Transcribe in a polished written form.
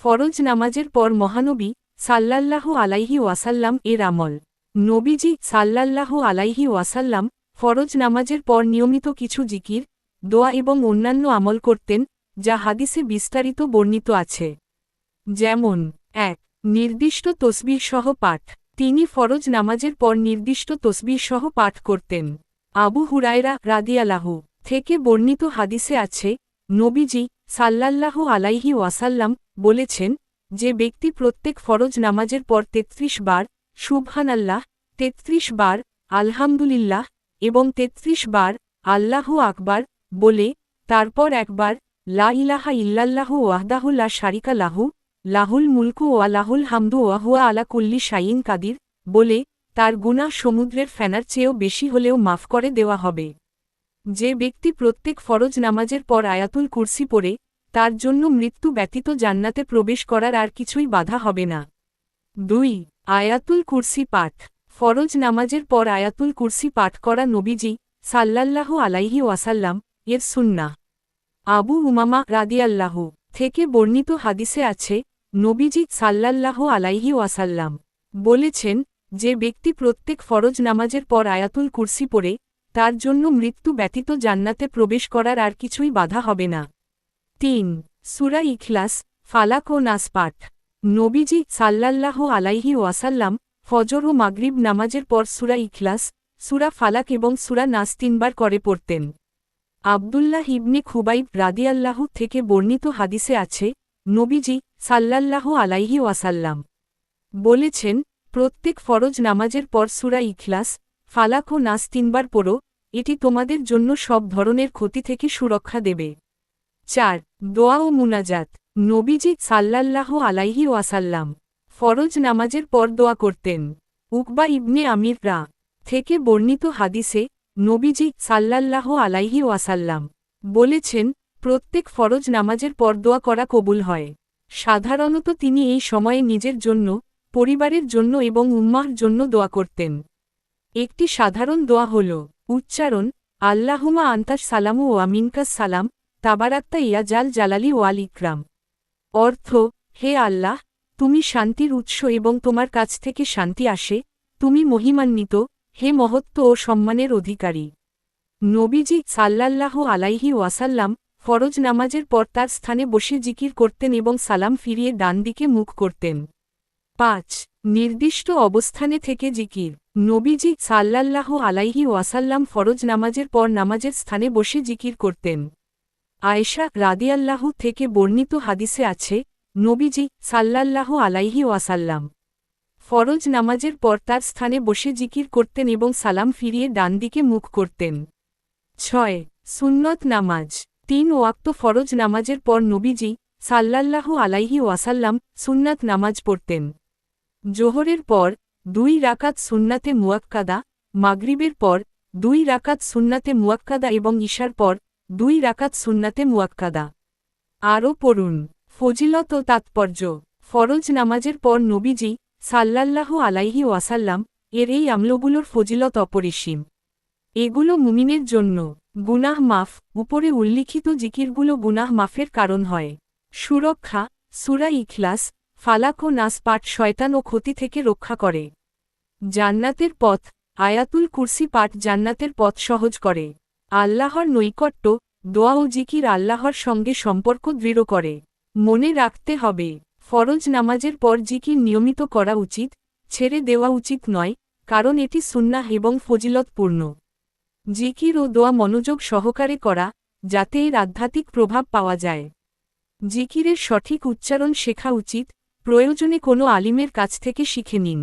ফরজ নামাজের পর মহানবী সাল্লাল্লাহু আলাইহি ওয়াসাল্লাম এর আমল। নবীজি সাল্লাল্লাহু আলাইহি ওয়াসাল্লাম ফরজ নামাজের পর নিয়মিত কিছু জিকির, দোয়া এবং অন্যান্য আমল করতেন, যা হাদিসে বিস্তারিত বর্ণিত আছে। যেমন ১. নির্দিষ্ট তসবিহ সহ পাঠ। তিনি ফরজ নামাজের পর নির্দিষ্ট তসবিহ সহ পাঠ করতেন। আবু হুরায়রা রাদিয়াল্লাহু থেকে বর্ণিত হাদিসে আছে, নবীজি সাল্লাল্লাহু আলাইহি ওয়াসাল্লাম বলেছেন, যে ব্যক্তি প্রত্যেক ফরজ নামাজের পর ৩৩ বার সুবহানাল্লাহ, ৩৩ বার আলহামদুলিল্লাহ এবং ৩৩ বার আল্লাহু আকবার বলে, তারপর একবার লা ইলাহা ইল্লাল্লাহু ওয়াহদাহু লা শারিকা লাহু লাহুল মুলকু ওয়া লাহুল হামদু ওয়া হুয়া আলা কুল্লি শাইইন কাদির বলে, তার গুনাহ সমুদ্রের ফেনার চেয়েও বেশি হলেও মাফ করে দেওয়া হবে। যে ব্যক্তি প্রত্যেক ফরজ নামাজের পর আয়াতুল কুরসি পড়ে, তার জন্য মৃত্যু ব্যতীত জান্নাতে প্রবেশ করার আর কিছুই বাধা হবে না। ২. আয়াতুল কুরসি পাঠ। ফরজ নামাজের পর আয়াতুল কুরসি পাঠ করা নবীজি সাল্লাল্লাহু আলাইহি ওয়াসাল্লাম এর সুন্নাহ। আবু উমামা রাদিয়াল্লাহু থেকে বর্ণিত হাদিসে আছে, নবীজি সাল্লাল্লাহু আলাইহি ওয়াসাল্লাম বলেছেন, যে ব্যক্তি প্রত্যেক ফরজ নামাজের পর আয়াতুল কুরসি পড়ে, তার জন্য মৃত্যু ব্যতীত জান্নাতে প্রবেশ করার আর কিছুই বাধা হবে না। ৩. সূরা ইখলাস, ফালাক ও নাস পাঠ। নবীজি সাল্লাল্লাহু আলাইহি ওয়াসাল্লাম ফজর ও মাগরিব নামাজের পর সূরা ইখলাস, সূরা ফালাক এবং সূরা নাস ৩ বার করে পড়তেন। আব্দুল্লাহ ইবনে খুবাইব রাদিয়াল্লাহু থেকে বর্ণিত হাদিসে আছে, নবীজি সাল্লাল্লাহু আলাইহি ওয়াসাল্লাম বলেছেন, প্রত্যেক ফরজ নামাজের পর সূরা ইখলাস, ফালাক ও নাস ৩ বার পড়ো, এটি তোমাদের জন্য সব ধরনের ক্ষতি থেকে সুরক্ষা দেবে। ৪. দোয়া ও মুনাজাত। নবীজি সাল্লাল্লাহু আলাইহি ওয়াসাল্লাম ফরজ নামাজের পর দোয়া করতেন। উকবা ইবনে আমির রা থেকে বর্ণিত হাদিসে, নবীজি সাল্লাল্লাহু আলাইহি ওয়াসাল্লাম বলেছেন, প্রত্যেক ফরজ নামাজের পর দোয়া করা কবুল হয়। সাধারণত তিনি এই সময়ে নিজের জন্য, পরিবারের জন্য এবং উম্মাহর জন্য দোয়া করতেন। একটি সাধারণ দোয়া হল উচ্চারণ, আল্লাহুমা আন্তাস সালামু ওয়া মিনকাস সালাম, তাবারাক্তা ইয়া জাল জালালি ওয়াল ইকরাম। অর্থ, হে আল্লাহ, তুমি শান্তির উৎস এবং তোমার কাছ থেকে শান্তি আসে, তুমি মহিমান্বিত, হে মহত্ব ও সম্মানের অধিকারী। নবীজি সাল্লাল্লাহু আলাইহি ওয়াসাল্লাম ফরজ নামাজের পর তার স্থানে বসে জিকির করতেন এবং সালাম ফিরিয়ে ডান দিকে মুখ করতেন। ৫. নির্দিষ্ট অবস্থানে থেকে জিকির। নবীজি সাল্লাল্লাহু আলাইহি ওয়াসাল্লাম ফরজ নামাজের পর নামাজের স্থানে বসে জিকির করতেন। আয়েশা রাদিয়াল্লাহু থেকে বর্ণিত হাদিসে আছে, নবীজি সাল্লাল্লাহু আলাইহি ওয়াসাল্লাম ফরজ নামাজের পর তার স্থানে বসে জিকির করতেন এবং সালাম ফিরিয়ে ডান দিকে মুখ করতেন। ৬. সুন্নত নামাজ। ৩ ওয়াক্ত ফরজ নামাজের পর নবীজি সাল্লাল্লাহু আলাইহি ওয়াসাল্লাম সুন্নাত নামাজ পড়তেন। জোহরের পর ২ রাকাত সুন্নাতে মুয়াক্কাদা, মাগরিবের পর ২ রাকাত সুন্নাতে মুয়াক্কাদা এবং ইশার পর ২ রাকাত সুন্নাতে মুয়াক্কাদা। আরও পড়ুন। ফজিলত ও তাৎপর্য। ফরজ নামাজের পর নবীজি সাল্লাল্লাহু আলাইহি ওয়াসাল্লাম এর এই আমলগুলোর ফজিলত অপরিসীম। এগুলো মুমিনের জন্য গুনাহ মাফ। উপরে উল্লিখিত জিকিরগুলো গুনাহ মাফের কারণ হয়। সুরক্ষা, সূরা ইখলাস, ফালাক ও নাস পাঠ শয়তান ও ক্ষতি থেকে রক্ষা করে। জান্নাতের পথ। আয়াতুল কুরসি পাঠ জান্নাতের পথ সহজ করে। আল্লাহর নৈকট্য, দোয়া ও জিকির আল্লাহর সঙ্গে সম্পর্ক দৃঢ় করে। মনে রাখতে হবে, ফরজ নামাজের পর জিকির নিয়মিত করা উচিত, ছেড়ে দেওয়া উচিত নয়, কারণ এটি সুন্নাহ এবং ফজিলতপূর্ণ। জিকির ও দোয়া মনোযোগ সহকারে করা, যাতে এর আধ্যাত্মিক প্রভাব পাওয়া যায়। জিকিরের সঠিক উচ্চারণ শেখা উচিত, প্রয়োজনে কোনো আলিমের কাছ থেকে শিখে নিন।